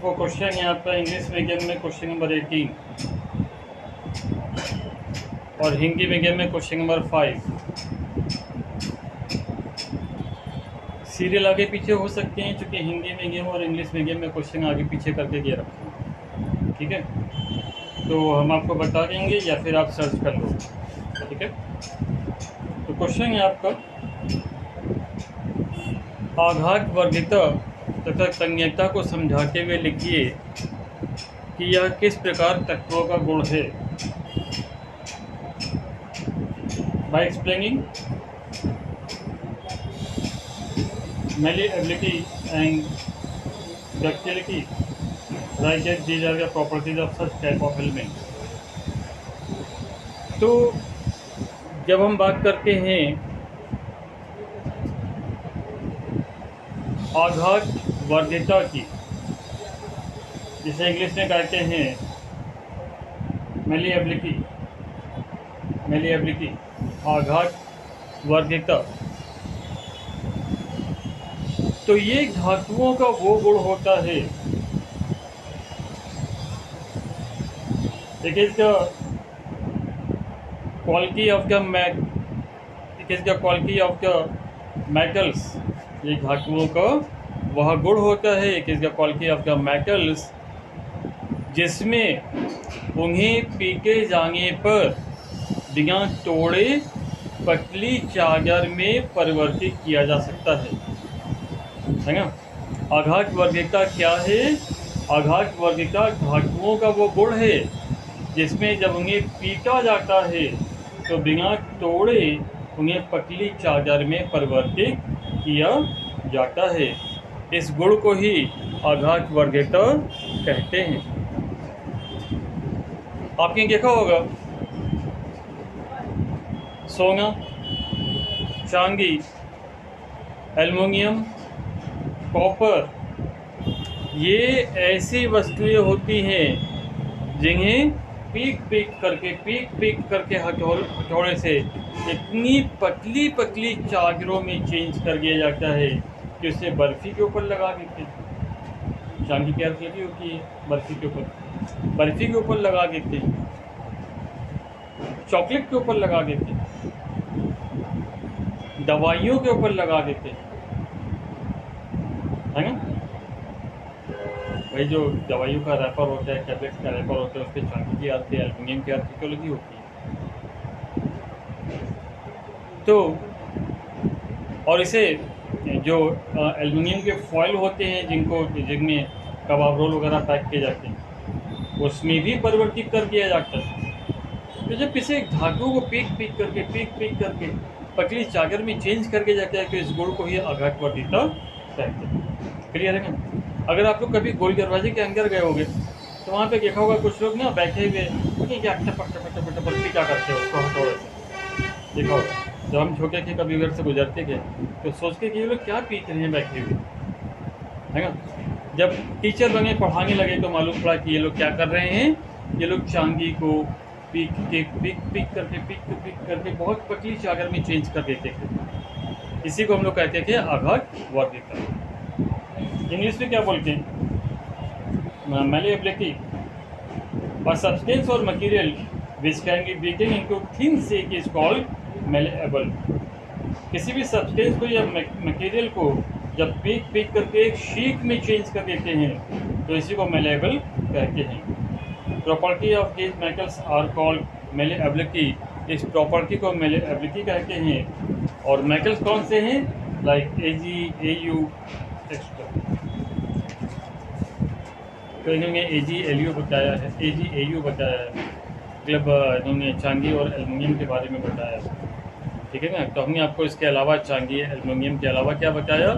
वो क्वेश्चन यहाँ पर इंग्लिश मीडियम में क्वेश्चन नंबर 18 और हिंदी मीडियम में क्वेश्चन नंबर 5। सीरियल आगे पीछे हो सकते हैं क्योंकि हिंदी मीडियम और इंग्लिश मीडियम में क्वेश्चन आगे पीछे करके दे रखे हैं। ठीक है, तो हम आपको बता देंगे या फिर आप सर्च कर लो। ठीक है, तो क्वेश्चन है आपका, आघात वर्गीयता तथा तन्यता को समझाते हुए लिखिए कि यह किस प्रकार तत्वों का गुण है। By explaining malleability and ductility, write that these are the properties of such type of elements। तो जब हम बात करते हैं आघात वर्गीयता की, जिसे इंग्लिश में कहते हैं malleability, आघात वर्गीयता, तो ये धातुओं का वो गुण होता है, it is the quality of the metals, ये धातुओं का वह गुण होता है, it is the quality of the metals, जिसमें उन्हें पीटे जाने पर बिना तोड़े पतली चादर में परिवर्तित किया जा सकता है ना। आघात वर्गीयता क्या है? आघात वर्गीयता धातुओं का वो गुण है जिसमें जब उन्हें पीटा जाता है तो बिना तोड़े उन्हें पतली चादर में परिवर्तित किया जाता है। इस गुण को ही आघात वर्गीयता कहते हैं। आपने देखा होगा सोना, चांदी, एल्युमिनियम, कॉपर, ये ऐसी वस्तुएं होती हैं जिन्हें पीक करके हथौड़े से इतनी पतली चादरों में चेंज कर दिया जाता है कि उसे बर्फ़ी के ऊपर लगा देते हैं। चांदी की अर्थ लगी होती है बर्फ़ी के ऊपर लगा देते हैं, चॉकलेट के ऊपर लगा देते हैं, दवाइयों के ऊपर लगा देते हैं, है ना। भाई जो दवाइयों का रैपर होता है, टैबलेट्स का रैपर होता है, उस पर चांदी की आती है, एल्युमिनियम की आती क्यों लगी होती है। तो और इसे जो एल्युमिनियम के फॉयल होते हैं जिनमें कबाब रोल वगैरह पैक किए जाते हैं, उसमें भी परिवर्तित कर दिया जाता है। तो जब किसी धातु को पीक करके पतली चादर में चेंज करके जाता है तो इस गुण को ही आघात वर्गीयता कहते हैं। क्लियर है ना। अगर आप लोग कभी गोल दरवाजे के अंदर गए होंगे तो वहाँ पे देखा होगा कुछ लोग ना बैठे हुए क्या पट्टी क्या करते हैं उसको हथौड़े से, देखा होगा। जब हम छोटे थे कभी घर से गुजरते थे तो सोचते कि ये लोग क्या पीट रहे हैं बैठे हुए, है ना। जब टीचर बने पढ़ाने लगे तो मालूम पड़ा कि ये लोग क्या कर रहे हैं, ये लोग चांदी को पीक करके बहुत पतली चादर में चेंज कर देते थे। इसी को हम लोग कहते थे आघात वर्गीयता। इंग्लिश में क्या बोलते हैं? malleability, a substance or material which can be beaten into thin sheet is called malleable। किसी भी सब्सटेंस को या मटेरियल को जब पीक करके एक शीट में चेंज कर देते हैं तो इसी को malleable कहते हैं। Property of these metals are called malleability, इस प्रॉपर्टी को malleability कहते हैं। और मेटल्स कौन से हैं? Like Ag, Au extra. तो इन्होंने AgAu बताया है, AgAu बताया है, मतलब इन्होंने चांदी और एल्युमिनियम के बारे में बताया है। ठीक है ना। तो हमने आपको इसके अलावा चांदी एल्युमिनियम के अलावा क्या बताया?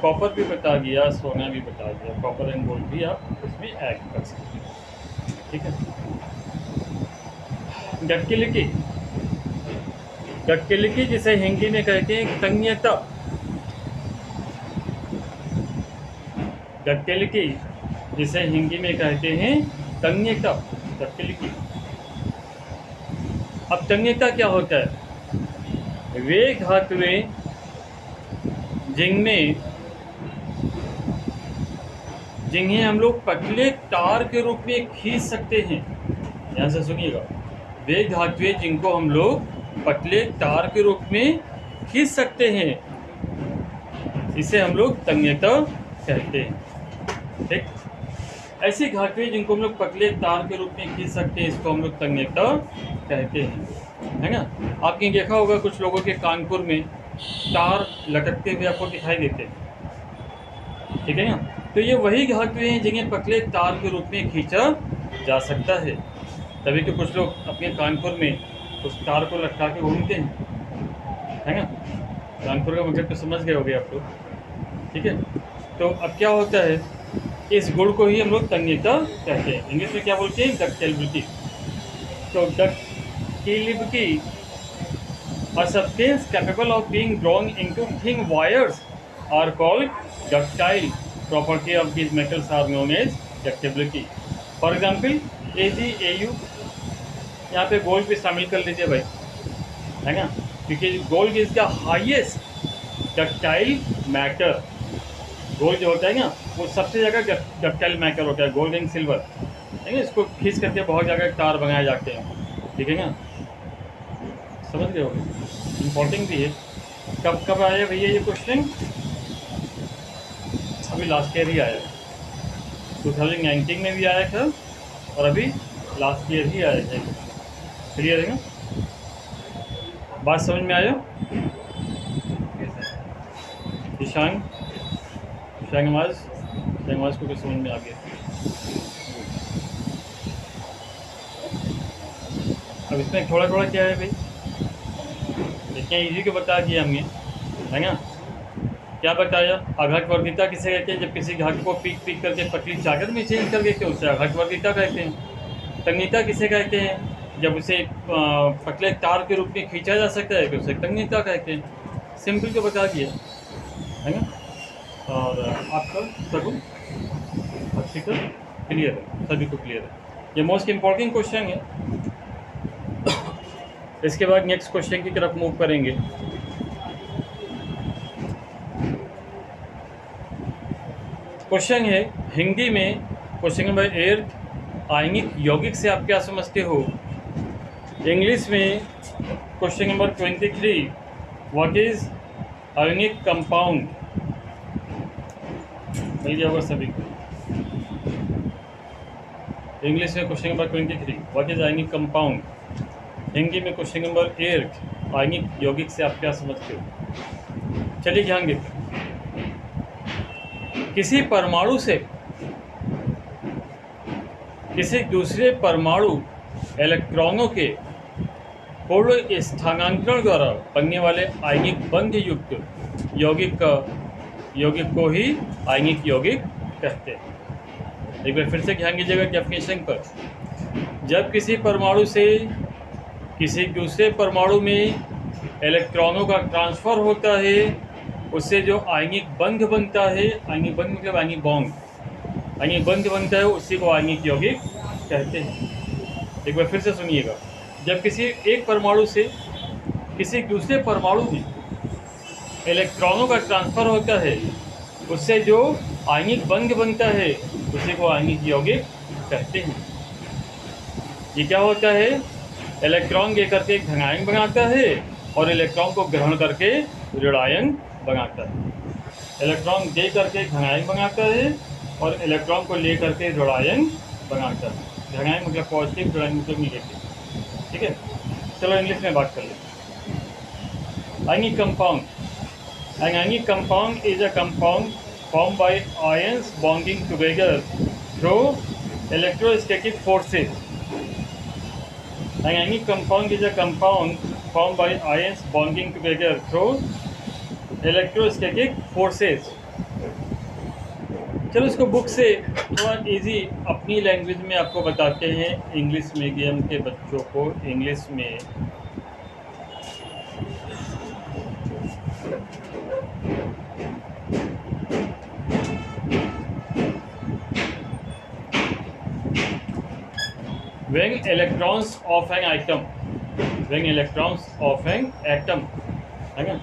कॉपर भी बता दिया, सोना भी बता दिया। कॉपर एंड गोल्ड भी आप उसमें ऐड कर सकते हैं। ठीक है। डक्टिलिटी जिसे हिंदी में कहते हैं तन्यता, डक्टिलिटी जिसे हिंदी में कहते हैं तन्यता, डक्टिलिटी। अब तन्यता क्या होता है? वे धातुएं जिनमें जिन्हें हम लोग पतले तार के रूप में खींच सकते हैं। ध्यान से सुनिएगा, वे धातुएं जिनको हम लोग पतले तार के रूप में खींच सकते हैं, इसे हम लोग तन्यता कहते हैं। ठीक, ऐसी धातुएं जिनको हम लोग पतले तार के रूप में खींच सकते हैं, इसको हम लोग तन्यता कहते हैं, है ना। आपने देखा होगा कुछ लोगों के कानपुर में तार लटकते हुए आपको दिखाई देते हैं, ठीक है ना। तो ये वही धातुएं हैं जिन्हें पतले तार के रूप में खींचा जा सकता है। तभी तो कुछ लोग अपने कानपुर में उस तार को लटका के घूमते हैं, है ना। कानपुर का मतलब तो समझ गए होगे आप लोग, ठीक है। तो अब क्या होता है, इस गुण को ही हम लोग तन्यता कहते हैं। इंग्लिश में क्या बोलते हैं, डक्टिलिटी। तो ductility, a substance capable of being drawn into thin wires are called ductile. Property of these metals are known as ductility. For example, AgAu, यहाँ पे गोल्ड भी शामिल कर लीजिए भाई, है ना, क्योंकि gold is the highest ductile matter. Gold जो होता है ना, वो सबसे ज़्यादा डक्टाइल मैटर होता है, गोल्ड एंड सिल्वर, है ना। इसको खींच करके बहुत जगह तार बनाए जाते हैं, ठीक है ना, समझ गए होगे। इम्पोर्टेंट भी है। कब आया भैया ये क्वेश्चन, अभी लास्ट ईयर ही आया, 2019 में भी आया था और अभी लास्ट ईयर ही आया है। क्लियर है ना, बात समझ में आया। ईशान शहनवाज को भी समझ में आ गया। अब इसमें थोड़ा थोड़ा क्या है भाई, इतना इजी को बता दिया हमने, है ना। क्या बताया, अघट वर्गीयता किसे कहते हैं, जब किसी घट को पीक करके पतली चादर में चेंज कर देते हैं उसे अघट वर्गीयता कहते हैं। तन्यता किसे कहते हैं, जब उसे पतले तार के रूप में खींचा जा सकता है तो उसे तन्यता कहते हैं। सिंपल को बता दिया, है ना। और आपका सगुन अच्छी का क्लियर है, सभी को क्लियर है। ये मोस्ट इम्पॉर्टेंट क्वेश्चन है। इसके बाद नेक्स्ट क्वेश्चन की तरफ मूव करेंगे। क्वेश्चन है हिंदी में, क्वेश्चन नंबर 8, आयनिक यौगिक से आप क्या समझते हो। इंग्लिश में question number 23, what is ionic compound. मिल गया होगा सभी को। इंग्लिश में question number 23, what is ionic compound. Hindi में क्वेश्चन नंबर 8, आयनिक यौगिक से आप क्या समझते हो। चलिए ध्यान देते हैं। किसी परमाणु से किसी दूसरे परमाणु इलेक्ट्रॉनों के पूर्ण स्थानांतरण द्वारा बनने वाले आयनिक बंध युक्त यौगिक को ही आयनिक यौगिक कहते हैं। एक बार फिर से ध्यान दीजिएगा डेफिनेशन पर। जब किसी परमाणु से किसी दूसरे परमाणु में इलेक्ट्रॉनों का ट्रांसफ़र होता है, उससे जो आयनिक बंध बनता है, आयनिक बंध मतलब आयनिक बॉन्ड, आयनिक बंध बनता है, उसी को आयनिक यौगिक कहते हैं। एक बार फिर से सुनिएगा। जब किसी एक परमाणु से किसी दूसरे परमाणु में इलेक्ट्रॉनों का ट्रांसफ़र होता है, उससे जो आयनिक बंध बनता है, उसी को आयनिक यौगिक कहते हैं। ये क्या होता है, इलेक्ट्रॉन दे करके एक धनायन बनाता है और इलेक्ट्रॉन को ग्रहण करके ऋणायन बनाता है। इलेक्ट्रॉन दे करके धनायन बनाता है और इलेक्ट्रॉन को ले करके ऋणायन बनाता है। धनायन मतलब पॉजिटिव, ऋणायन मतलब निगेटिव, ठीक है। चलो इंग्लिश में बात कर लेते। Ionic compound, an ionic compound is a compound form by ions bonding together through electrostatic forces. An ionic compound is a compound formed by ions bonding together through electrostatic forces. चलो इसको book से थोड़ा easy अपनी language में आपको बताते हैं, English medium के बच्चों को इंग्लिश में। When electrons of an atom, when electrons of an atom, है ना,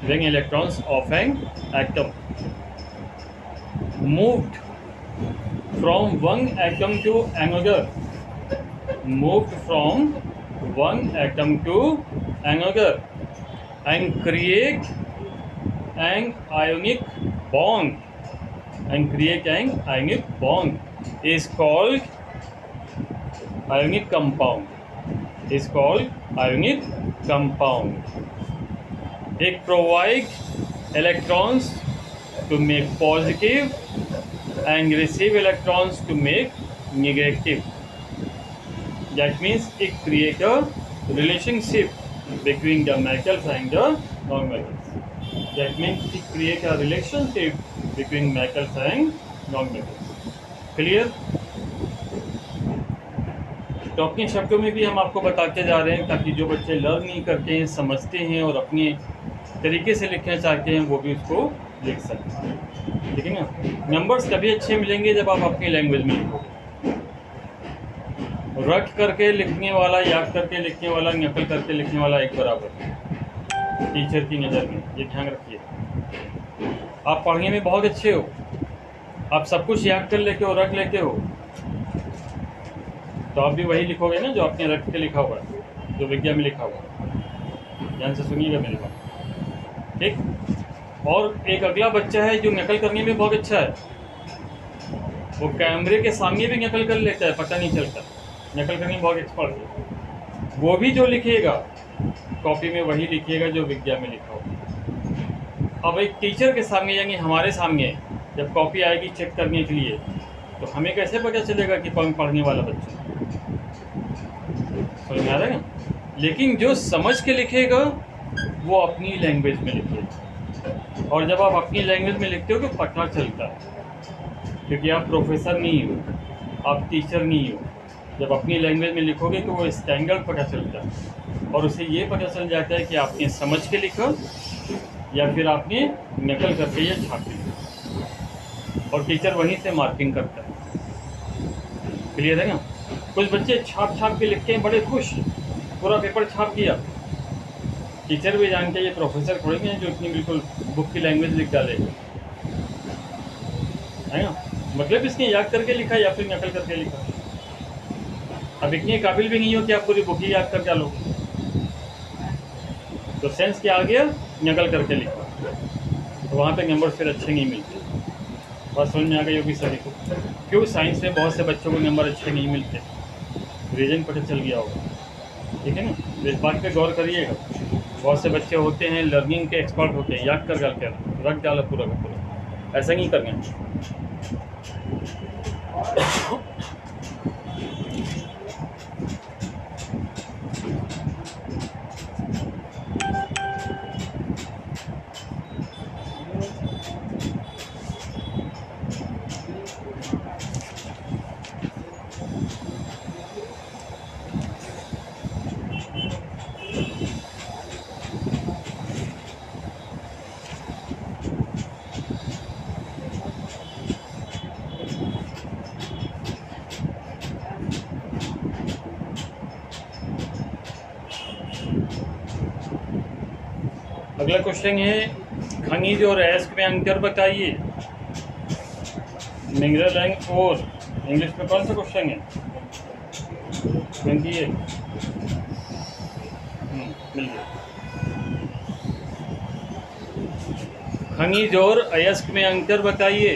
when electrons of an atom moved from one atom to another, moved from one atom to another and create an ionic bond is called ionic compound. It provides electrons to make positive and receive electrons to make negative. That means it creates a relationship between the metals and the non-metals. That means it creates a relationship between metals and non-metals. Clear? तो अपने शब्दों में भी हम आपको बताते जा रहे हैं ताकि जो बच्चे लर्न नहीं करते हैं, समझते हैं और अपने तरीके से लिखना चाहते हैं वो भी उसको लिख सकते हैं। ठीक है ना। नंबर्स तभी अच्छे मिलेंगे जब आप अपनी लैंग्वेज में लिखोगे। रट करके लिखने वाला, याद करके लिखने वाला, नकल करके लिखने वाला एक बराबर है टीचर की नज़र में, ये ध्यान रखिए। आप पढ़ने में बहुत अच्छे हो, आप सब कुछ याद कर लेते हो, रख लेते हो, तो आप भी वही लिखोगे ना जो आपने रट के लिखा हुआ है, जो विज्ञान में लिखा हुआ है। ध्यान से सुनिएगा मेरी बात, ठीक। और एक अगला बच्चा है जो नकल करने में बहुत अच्छा है, वो कैमरे के सामने भी नकल कर लेता है, पता नहीं चलता, नकल करने में बहुत एक्सपर्ट है। वो भी जो लिखिएगा कॉपी में वही लिखिएगा जो विज्ञान में लिखा हो। अब एक टीचर के सामने यानी हमारे सामने जब कॉपी आएगी चेक करने के लिए, तो हमें कैसे पता चलेगा कि पढ़ने वाला बच्चा, समझ में आ रहा है ना। लेकिन जो समझ के लिखेगा वो अपनी लैंग्वेज में लिखेगा, और जब आप अपनी लैंग्वेज में लिखते हो तो पता चलता है, क्योंकि आप प्रोफेसर नहीं हो, आप टीचर नहीं हो। जब अपनी लैंग्वेज में लिखोगे तो वो स्टैंडर्ड पता चलता है, और उसे ये पता चल जाता है कि आपने समझ के लिखा या फिर आपने नकल करके या छाप लिखा, और टीचर वहीं से मार्किंग करता है। क्लियर है ना। कुछ बच्चे छाप के लिखते हैं, बड़े खुश, पूरा पेपर छाप दिया। टीचर भी जानते हैं ये प्रोफेसर थोड़े हैं जो इतनी बिल्कुल बुक की लैंग्वेज लिख डाले, है ना। मतलब इसने याद करके लिखा या फिर नकल करके लिखा। अब इतने काबिल भी नहीं हो कि आप पूरी बुक ही याद कर डालो, तो सेंस क्या आ गया, नकल करके लिखा, तो वहाँ पे नंबर फिर अच्छे नहीं मिलते। बात समझ में आ गई होगी सभी को, क्यों साइंस में बहुत से बच्चों को नंबर अच्छे नहीं मिलते, रीजन पता चल गया होगा। ठीक है ना। इस बात पे गौर करिएगा। बहुत से बच्चे होते हैं लर्निंग के एक्सपर्ट होते हैं, याद कर रख डाला पूरा का पूरा, ऐसा नहीं करना। अगला क्वेश्चन है खनिज और अयस्क में अंतर बताइए। मिनरल एंड और इंग्लिश में कौन सा क्वेश्चन है? 28 मिल गया। खनिज और अयस्क में अंतर बताइए।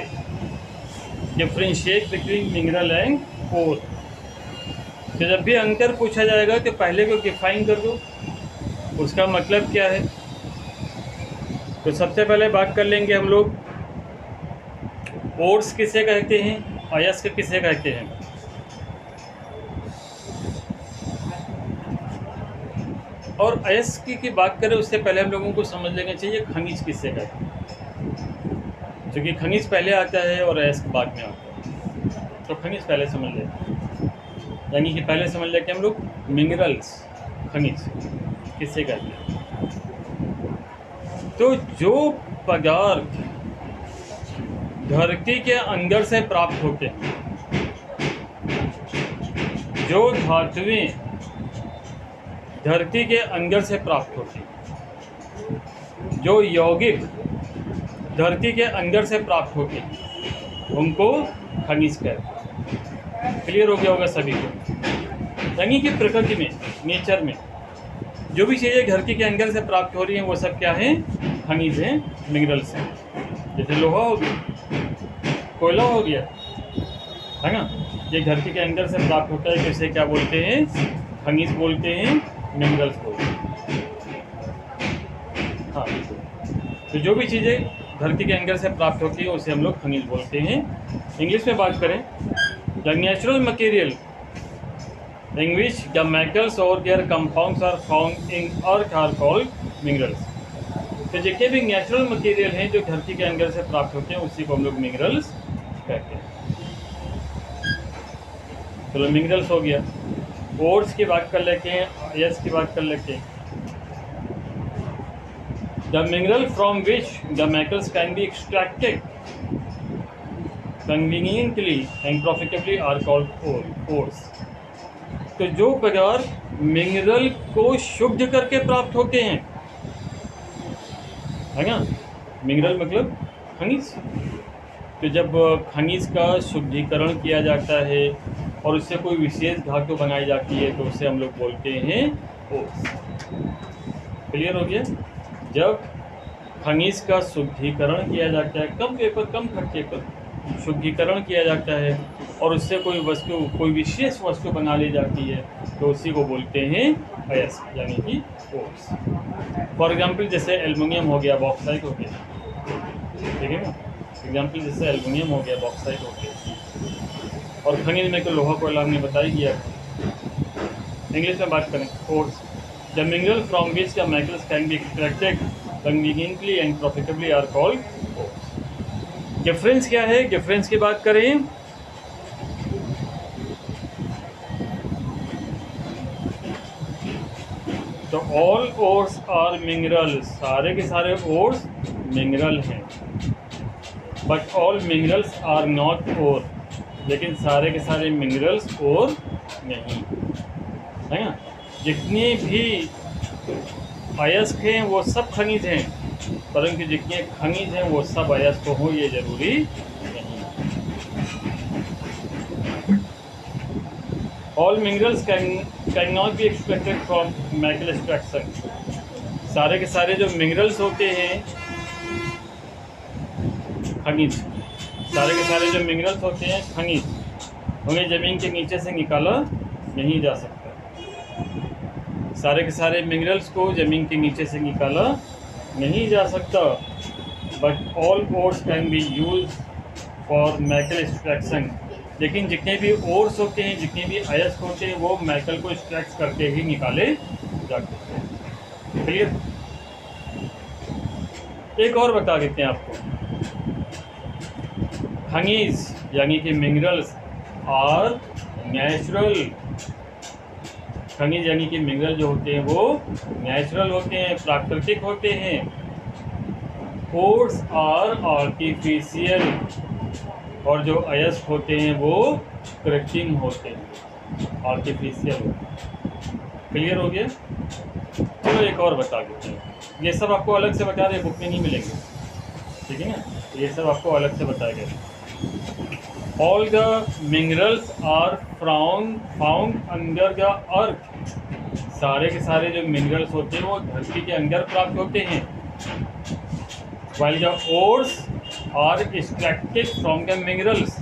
डिफरेंशिएट बिटवीन मिनरल एंड और। तो जब भी अंतर पूछा जाएगा तो पहले को डिफाइन कर दो, उसका मतलब क्या है। तो सबसे पहले बात कर लेंगे हम लोग ओर्स किसे कहते हैं, अयस्क किसे कहते हैं। और अयस्क की बात करें उससे पहले हम लोगों को समझ लेना चाहिए खनिज किसे कहते हैं, क्योंकि खनिज पहले आता है और अयस्क बाद में आता है। तो खनिज पहले समझ लेते हैं, यानी कि पहले समझ लेते हैं हम लोग मिनरल्स, खनिज किसे कहते हैं। तो जो पदार्थ धरती के अंदर से प्राप्त होते हैं, जो धातुएं धरती के अंदर से प्राप्त होती हैं, जो यौगिक धरती के अंदर से प्राप्त होते हैं, उनको खनिज कहते। क्लियर हो गया होगा सभी को। यानी कि प्रकृति में, नेचर में जो भी चीज़ें धरती के अंदर से प्राप्त हो रही हैं वो सब क्या है? खनिज हैं, मिनरल्स हैं। जैसे लोहा हो गया, कोयला हो गया, है ना, ये धरती के अंदर से प्राप्त होता है। कैसे क्या बोलते हैं? खनिज बोलते हैं, मिनरल्स बोलते हैं। हाँ, तो जो भी चीज़ें धरती के अंदर से प्राप्त होती है उसे हम लोग खनिज बोलते हैं। इंग्लिश में बात करें, the natural material in which the metals or their compounds are found in earth are called minerals। तो जितने भी नेचुरल मटेरियल हैं जो धरती के अंदर से प्राप्त होते हैं उसी को हम लोग मिनरल्स कहते हैं। चलो मिनरल्स हो गया। ओर्स की बात कर लेते हैं, यस की बात कर लेते हैं। The mineral from which the metals can be extracted conveniently and profitably are called ores. तो जो पदार्थ मिनरल को शुद्ध करके प्राप्त होते हैं, है ना, मिनरल मतलब खनिज। तो जब खनिज का शुद्धिकरण किया जाता है और उससे कोई विशेष धातु बनाई जाती है तो उसे हम लोग बोलते हैं ओर्स। क्लियर हो गया? जब खनिज का शुद्धिकरण किया जाता है, कम पेपर कम खर्चे पर शुद्धिकरण किया जाता है और उससे कोई वस्तु, कोई विशेष वस्तु बना ली जाती है तो उसी को बोलते हैं अयस्क, यानी कि ओर्स। फॉर एग्जाम्पल जैसे एल्युमिनियम हो गया, बॉक्साइट हो गया, ठीक है ना। एग्जाम्पल जैसे एल्युमिनियम हो गया, बॉक्साइट हो गया। और खनिज में तो लोहा कोयला हमने बता ही दिया। इंग्लिश में बात करें, ores, the mineral from which the metals can be extracted conveniently and profitably are called ores. Difference क्या है? डिफरेंस की बात करें तो ऑल ओर्स आर मिनरल, सारे के सारे ओर्स मिनरल हैं। But all minerals are not ore, लेकिन सारे के सारे मिनरल्स ओर नहीं, है ना। जितने भी अयस्क हैं वो सब खनिज हैं, परंतु जितने खनिज हैं वो सब अयस्क हो ये जरूरी नहीं। All minerals can not be extracted from metal extraction. सारे के सारे जो मिनरल्स होते हैं खनिज, सारे के सारे जो मिनरल्स होते हैं खनिज, उन्हें ज़मीन के नीचे से निकाला नहीं जा सकता। सारे के सारे मिनरल्स को ज़मीन के नीचे से निकाला नहीं जा सकता। But all ores can be use for metal extraction. लेकिन जितने भी ओर्स होते हैं, जितने भी अयस्क होते हैं वो मेटल को एक्सट्रैक्ट करके ही निकाले जाते हैं। क्लियर? एक और बता देते हैं आपको, खनिज यानी कि मिनरल्स आर नेचुरल। खनिज यानी कि मिनरल जो होते हैं वो नेचुरल होते हैं, प्राकृतिक होते हैं। ओर्स आर आर्टिफिशियल, और जो अयस्क होते हैं वो कृत्रिम होते हैं, आर्टिफिशियल। क्लियर हो गया? चलो एक और बता देते हैं। ये सब आपको अलग से बता रहे, बुक में नहीं मिलेंगे, ठीक है ना। ये सब आपको अलग से बताया गया। All the minerals are found under the earth. सारे के सारे जो मिनरल्स होते हैं वो धरती के अंदर प्राप्त होते हैं। while the ores are extracted from the minerals,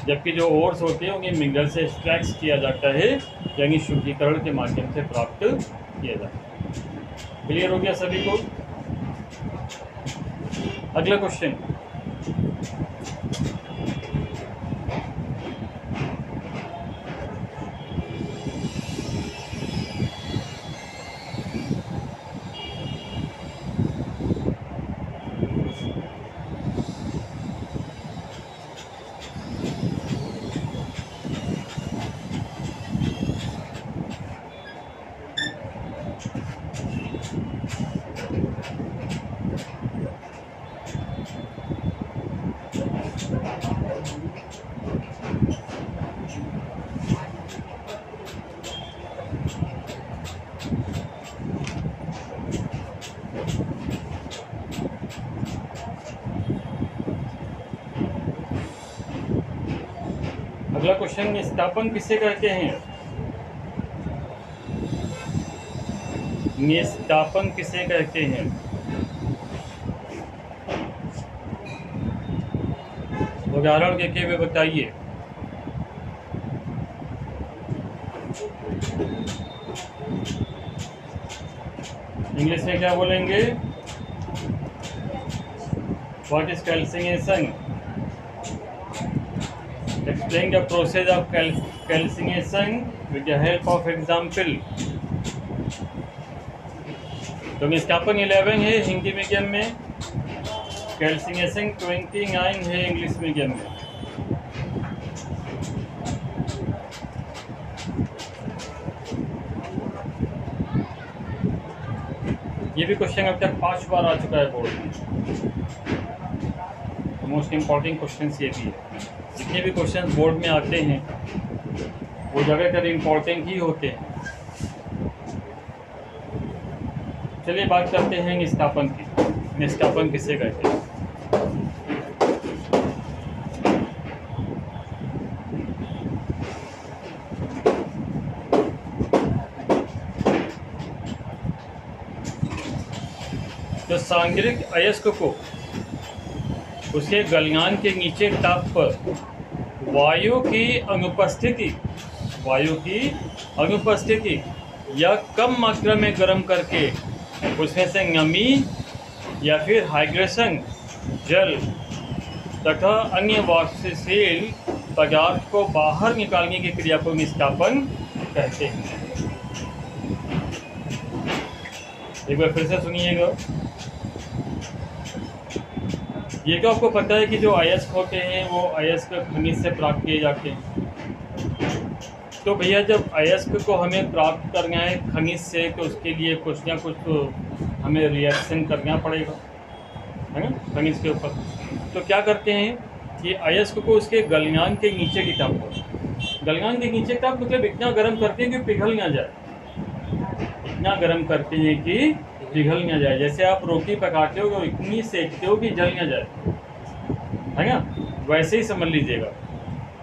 जबकि जो ओर्स होते हैं उन्हें मिनरल से एक्सट्रैक्ट किया जाता है, यानी शुद्धिकरण के माध्यम से प्राप्त किया जाता है। क्लियर हो गया सभी को? अगला क्वेश्चन, अगला क्वेश्चन, निष्कापन किसे कहते हैं? निष्कापन किसे कहते हैं? उदाहरण देके हुए बताइए। इंग्लिश में क्या बोलेंगे? What is calcination? Explain the process of calcination with the help of example. तो निष्कापन 11 है हिंदी मीडियम में, कैल्सिनेशन 29 है इंग्लिश मीडियम में। ये भी क्वेश्चन अब तक 5 बार आ चुका है बोर्ड में। मोस्ट इम्पॉर्टेंट क्वेश्चन ये भी है। जितने भी क्वेश्चन बोर्ड में आते हैं वो ज़्यादातर इम्पॉर्टेंट ही होते हैं। चलिए बात करते हैं निष्कापन की। निष्कापन किसे कहते हैं? तो सांद्रिक अयस्क को उसके गलनांक के नीचे ताप पर वायु की अनुपस्थिति या कम मात्रा में गर्म करके उसमें से नमी या फिर हाइड्रेशन जल तथा अन्य वाष्पशील पदार्थ को बाहर निकालने की क्रिया को निष्कापन कहते हैं। एक बार फिर से सुनिएगा। ये तो आपको पता है कि जो अयस्क होते हैं वो अयस्क खनिज से प्राप्त किए जाते हैं। तो भैया जब अयस्क को हमें प्राप्त करना है खनिज से, तो उसके लिए कुछ ना कुछ तो हमें रिएक्शन करना पड़ेगा, है ना, खनिज के ऊपर। तो क्या करते हैं कि अयस्क को उसके गलनांक के नीचे की ताप पर, गलनांक के नीचे ताप मतलब इतना गर्म करते हैं कि पिघल ना जाए, इतना गर्म करते हैं कि पिघल ना जाए। जैसे आप रोटी पकाते हो तो इतनी सेकते हो कि जल ना जाए, है ना, वैसे ही समझ लीजिएगा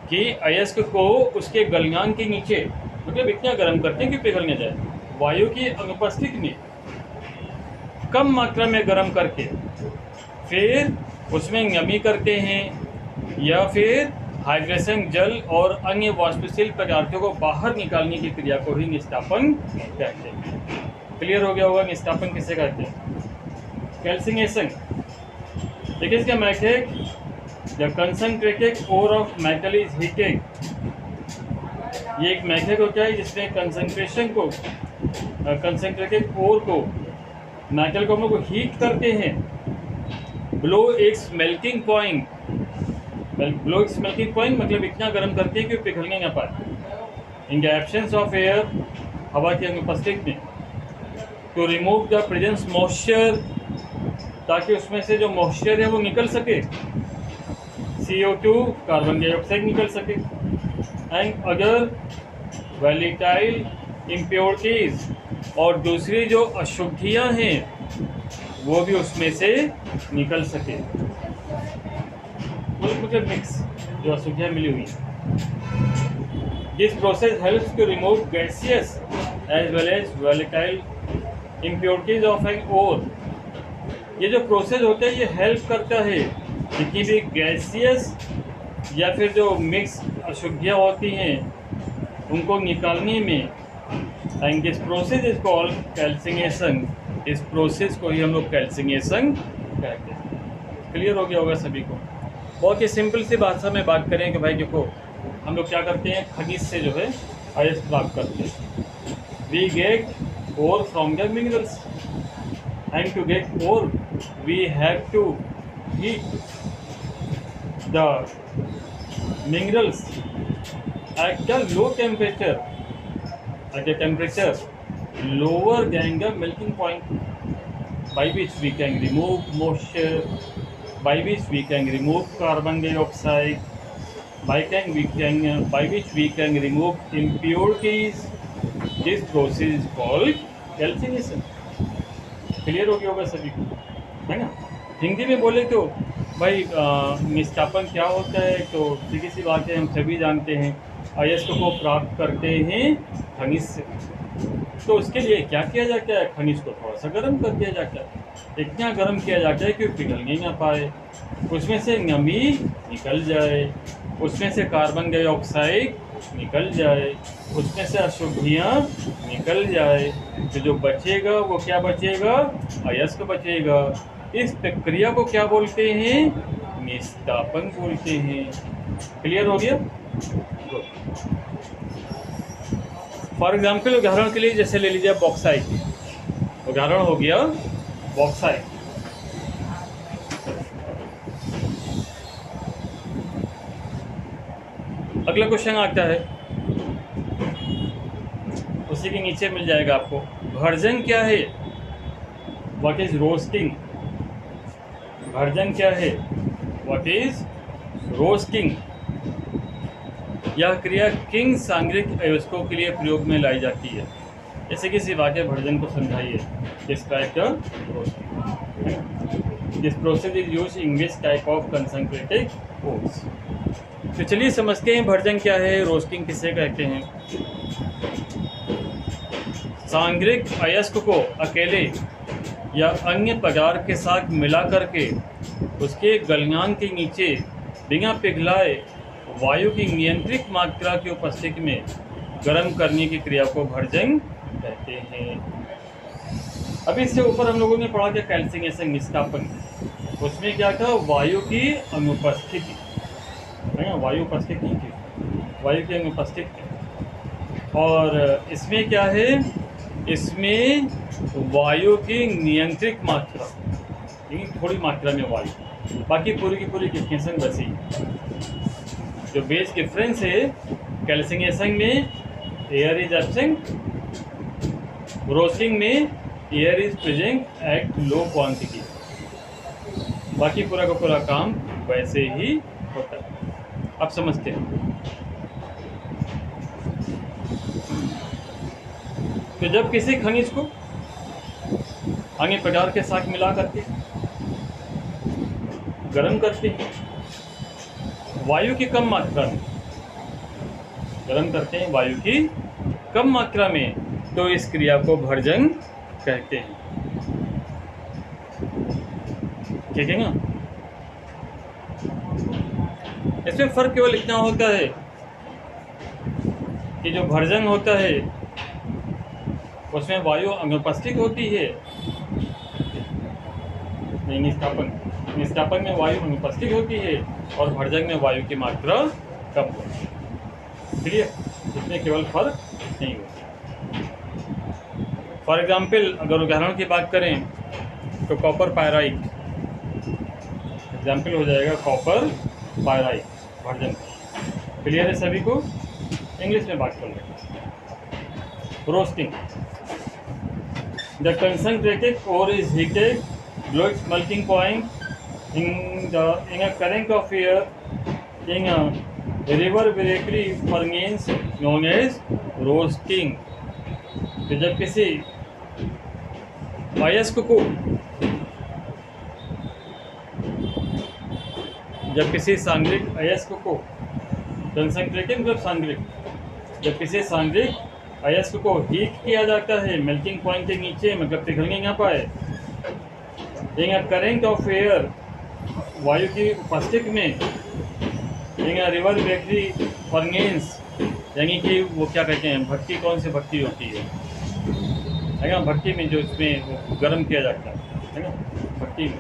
कि अयस्क को उसके गलनांक के नीचे मतलब इतना गर्म करते हैं कि पिघल ना जाए। वायु की अनुपस्थिति में कम मात्रा में गर्म करके फिर उसमें नमी करते हैं या फिर हाइड्रेशन जल और अन्य वाष्पशील पदार्थों को बाहर निकालने की क्रिया को ही निष्कापन कहते हैं। क्लियर हो गया होगा निष्कापन किसे कहते हैं? कैल्सिनेशन। देखिए इसका method, the concentrated ore of metal is heated. ये एक मैथड होता है जिसमें कंसंट्रेटेड ओर को, मेटल को हम लोग हीट करते हैं। Below its melting point, below its melting point मतलब इतना गर्म करते हैं कि पिघलने ना पाए। In the absence of air, हवा की अनुपस्थिति में, to remove the presence moisture, ताकि उसमें से जो मॉइस्चर है वो निकल सके, CO2 कार्बन डाइऑक्साइड निकल सके, एंड अदर वैलेटाइल इम्प्योरिटीज, और दूसरी जो अशुद्धियाँ हैं वो भी उसमें से निकल सके। मतलब मिक्स जो अशुद्धियाँ मिली हुई। This process helps to remove gaseous as well as volatile impurities of an ore. ये जो प्रोसेस होता है ये हेल्प करता है जितनी भी गैसियस या फिर जो मिक्स अशुद्धियाँ होती हैं उनको निकालने में। And this process is called calcination. इस प्रोसेस को ही हम लोग कैल्सिनेशन कहते हैं। क्लियर हो गया होगा सभी को। बहुत ही सिंपल सी भाषा में बात करें कि भाई देखो हम लोग क्या करते हैं, खनिज से जो है अयस्क प्राप्त करते हैं। We get ore from the minerals, and to get ore we have to heat the minerals at the low temperature, at a temperature lower than the melting point, by which we can remove moisture, by which we can remove carbon dioxide, by which we can remove impurities. This process is called calcination. Clear हो गया होगा सभी को, है ना। हिंदी में बोले तो भाई निष्कापन क्या होता है? तो सीधी सी बात है, हम सभी जानते हैं अयस्क को प्राप्त करते हैं खनिज से। तो उसके लिए क्या किया जाता है? खनिज को थोड़ा सा गर्म कर दिया जाता है। इतना गर्म किया जाता है कि पिघल नहीं ना पाए, उसमें से नमी निकल जाए, उसमें से कार्बन डाइऑक्साइड निकल जाए, उसमें से अशुद्धियाँ निकल जाए, तो जो बचेगा वो क्या बचेगा? अयस्क बचेगा। इस प्रक्रिया को क्या बोलते हैं? निष्कापन बोलते हैं। क्लियर हो गया? फॉर एग्जाम्पल, उदाहरण के लिए जैसे ले लीजिए बॉक्साइट, उदाहरण हो गया बॉक्साइट। अगला क्वेश्चन आता है, उसी के नीचे मिल जाएगा आपको, भर्जन क्या है? What is roasting? भर्जन क्या है? What is roasting? यह क्रिया किन सांद्रिक अयस्कों के लिए प्रयोग में लाई जाती है? जैसे किसी वाक्य भर्जन को समझाइए। Describe the roasting. This process is used in which type of concentrated foods. तो चलिए समझते हैं भर्जन क्या है, रोस्टिंग किसे कहते हैं। सांद्रिक अयस्क को अकेले या अन्य पदार्थ के साथ मिला करके उसके गलनांक के नीचे बिना पिघलाए वायु की नियंत्रित मात्रा की उपस्थिति में गर्म करने की क्रिया को भर्जन कहते हैं। अभी इससे ऊपर हम लोगों ने पढ़ा था कैल्सिनेशन, निष्कापन। उसमें क्या था? वायु की अनुपस्थिति है ना, वायु उपस्थित नहीं थी, वायु की अनुपस्थित। और इसमें क्या है? इसमें वायु की नियंत्रित मात्रा, थोड़ी मात्रा में वायु, बाकी पूरी की पूरी डिफिनेशन वैसी। जो बेस डिफरेंस है, कैल्सिनेशन में एयर इज एब्सेंट, रोस्टिंग में air is present at low quantity, बाकी पूरा का पूरा काम वैसे ही होता है। आप समझते हैं? तो जब किसी खनिज को अन्य पदार्थ के साथ मिला करके गर्म करते हैं वायु की कम मात्रा में, गर्म करते हैं वायु की कम मात्रा में, तो इस क्रिया को भर्जन कहते हैं। ठीक है ना? इसमें फर्क केवल इतना होता है कि जो भर्जन होता है उसमें वायु अनुपस्थित होती है, निष्कापन में वायु अनुपस्थित होती है और भर्जन में वायु की मात्रा कम होती है। क्लियर? इसमें केवल फर्क नहीं होता। फॉर एग्जाम्पल, अगर उदाहरण की बात करें तो कॉपर पायराइट एग्जाम्पल हो जाएगा, कॉपर पायराइट भर्जन। क्लियर है सभी को? इंग्लिश में बात कर रहे हैं। Roasting, the concentrated ore is heated below its melting point in a current of air in a reverberatory furnace known as roasting। तो जब किसी अयस्क को, जब किसी सांद्रिक अयस्क को, कंसंट्रेटेड मतलब सांद्रिक, जब किसी सांद्रिक अयस्क को हीट किया जाता है मेल्टिंग पॉइंट के नीचे, मतलब पिघलने ना पाए, इन करंट ऑफ एयर, वायु की उपस्थिति में, इन रिवर्बरेटरी फर्नेस, यानी कि वो क्या कहते हैं, भट्टी, कौन सी भट्टी होती है ना, भट्टी में जो इसमें गर्म किया जाता है ना, भट्टी में,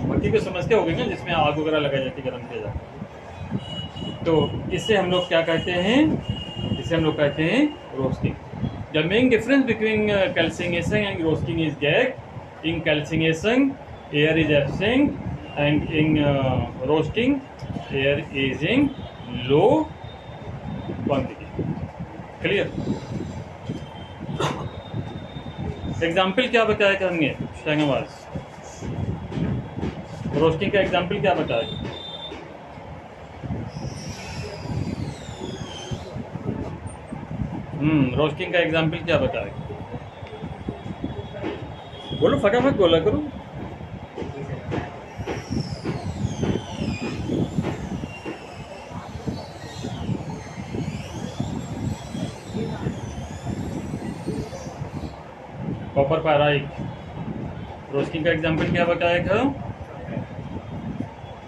भट्टी को समझते होंगे ना, जिसमें आग वगैरह लगाई जाती है, गर्म किया जाता है। तो इससे हम लोग क्या कहते हैं? इसे हम लोग कहते हैं roasting. The main difference between calcination and roasting is that in calcination air is absent and in roasting air is in low quantity. Clear? Example क्या बताया था हमने शाहनवाज? रोस्टिंग का एग्जाम्पल क्या बताया? रोस्टिंग का एग्जाम्पल क्या बताए? बोलो, फटाफट बोला करो। कॉपर पैराइट, रोस्टिंग का एग्जाम्पल क्या बताया था,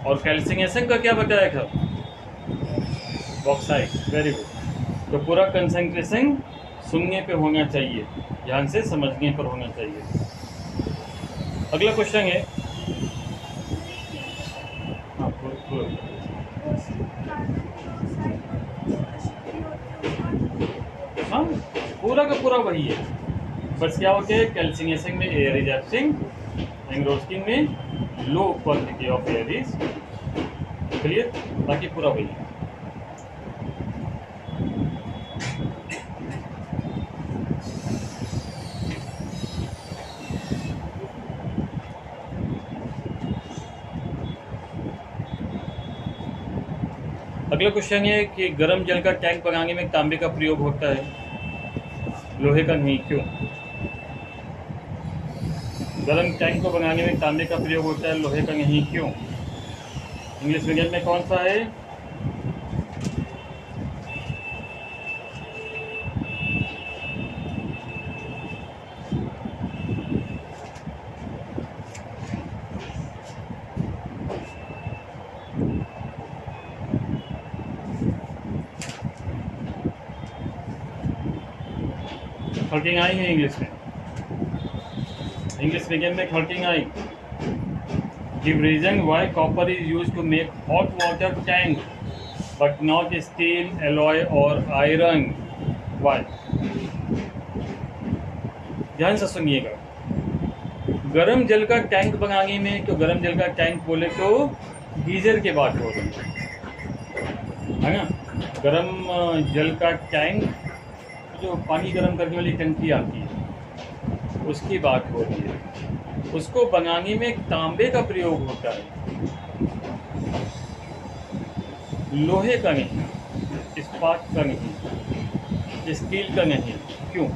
और कैल्सिनेशन का क्या बताया था, बॉक्साइट। Very good. तो पूरा कंसंट्रेशन सुनने पे होना चाहिए, ध्यान से समझने पर होना चाहिए। अगला क्वेश्चन है, हाँ पूरा का पूरा वही है, बस क्या होते हैं, कैल्सिनेशन में air is absent and roasting में low quantity of air is, clear, बाकी पूरा वही है। अगला क्वेश्चन है कि गर्म जल का टैंक बनाने में तांबे का प्रयोग होता है, लोहे का नहीं, क्यों? गर्म टैंक को बनाने में तांबे का प्रयोग होता है, लोहे का नहीं, क्यों? इंग्लिश मीडियम में कौन सा है? थर्टिंग आई है इंग्लिश में, इंग्लिश मीडियम में थर्टिंग आई। Give reason why copper is used to make hot water tank but not steel, alloy और आयरन, व्हाई? ध्यान से सुनिएगा, गर्म जल का टैंक बनाने में, तो गर्म जल का टैंक बोले तो गीजर के बात हो रही है ना, गर्म जल का टैंक जो पानी गर्म करने वाली टंकी आती है उसकी बात हो रही है, उसको बनाने में तांबे का प्रयोग होता है, लोहे का नहीं, इस्पात का नहीं, स्टील का नहीं, क्यों?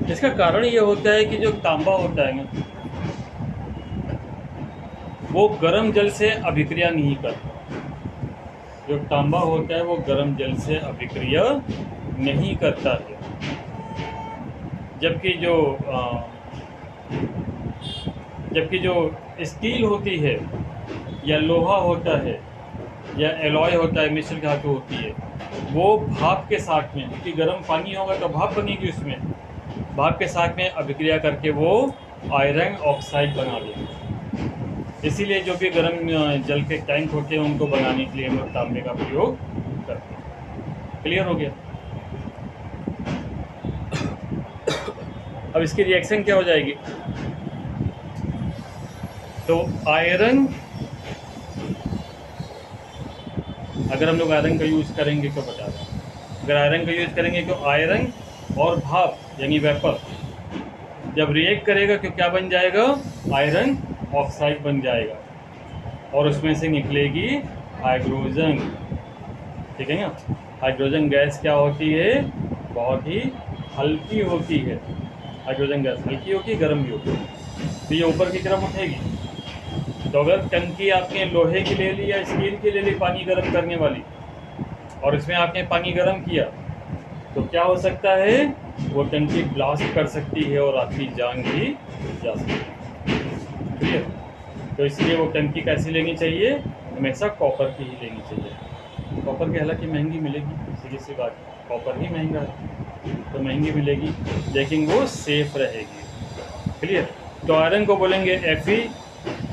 इसका कारण ये होता है कि जो तांबा होता है ना, वो गर्म जल से अभिक्रिया नहीं करता, जो तांबा होता है वो गर्म जल से अभिक्रिया नहीं करता है, जबकि जो स्टील होती है या लोहा होता है या एलॉय होता है, मिश्र धातु होती है, वो भाप के साथ में, क्योंकि गर्म पानी होगा तो भाप बनेगी उसमें, भाप के साथ में अभिक्रिया करके वो आयरन ऑक्साइड बना देगी। इसीलिए जो भी गर्म जल के टैंक होते हैं उनको बनाने के लिए हम लोग तांबे का प्रयोग करते हैं। क्लियर हो गया? अब इसकी रिएक्शन क्या हो जाएगी? तो आयरन, अगर हम लोग आयरन का यूज़ करेंगे तो बता दें, अगर आयरन का यूज़ करेंगे तो आयरन और भाप यानी वेपर जब रिएक्ट करेगा तो क्या बन जाएगा? आयरन ऑक्साइड बन जाएगा और उसमें से निकलेगी हाइड्रोजन, ठीक है ना। हाइड्रोजन गैस क्या होती है? बहुत ही हल्की होती है। हाइड्रोजन गैस हल्की होगी, गर्म भी होगी, तो ये ऊपर की तरफ उठेगी। तो अगर टंकी आपने लोहे की ले ली या स्टील की ले ली पानी गर्म करने वाली, और इसमें आपने पानी गर्म किया, तो क्या हो सकता है? वो टंकी ब्लास्ट कर सकती है और आपकी जान भी जा सकती है। क्लियर? तो इसलिए वो टंकी कैसी लेनी चाहिए? हमेशा कॉपर की ही लेनी चाहिए। कॉपर की हालांकि महंगी मिलेगी, सीधी सी बात, कॉपर ही महंगा है तो महंगी मिलेगी, लेकिन वो सेफ रहेगी। क्लियर? तो आयरन को बोलेंगे Fe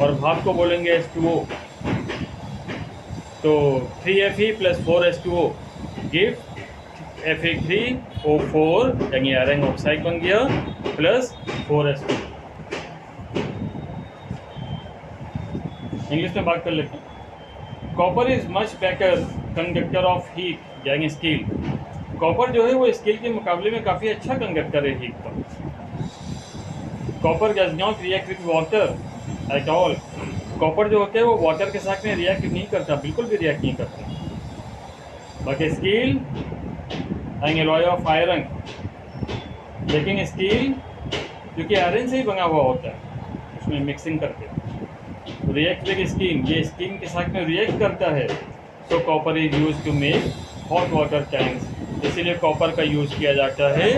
और भाप को बोलेंगे H2O। तो 3Fe + 4H2O गिव Fe3O4 यानी आयरन ऑक्साइड बन गया प्लस 4H2। इंग्लिश में बात कर लेते हैं। Copper is much better conductor of heat यानी स्टील। कॉपर जो है वो स्टील के मुकाबले में काफ़ी अच्छा कंडक्टर है हीट का। Copper does not react with water at all. Copper जो होता है वो वाटर के साथ में रिएक्ट नहीं करता, बिल्कुल भी रिएक्ट नहीं करता। But steel and alloy of iron, लेकिन स्टील क्योंकि आयरन से ही बना हुआ होता है, उसमें मिक्सिंग करके रिएक्ट विद स्टीम, ये स्टीम के साथ में रिएक्ट करता है। So copper is use to make hot water tanks, इसीलिए कॉपर का यूज़ किया जाता है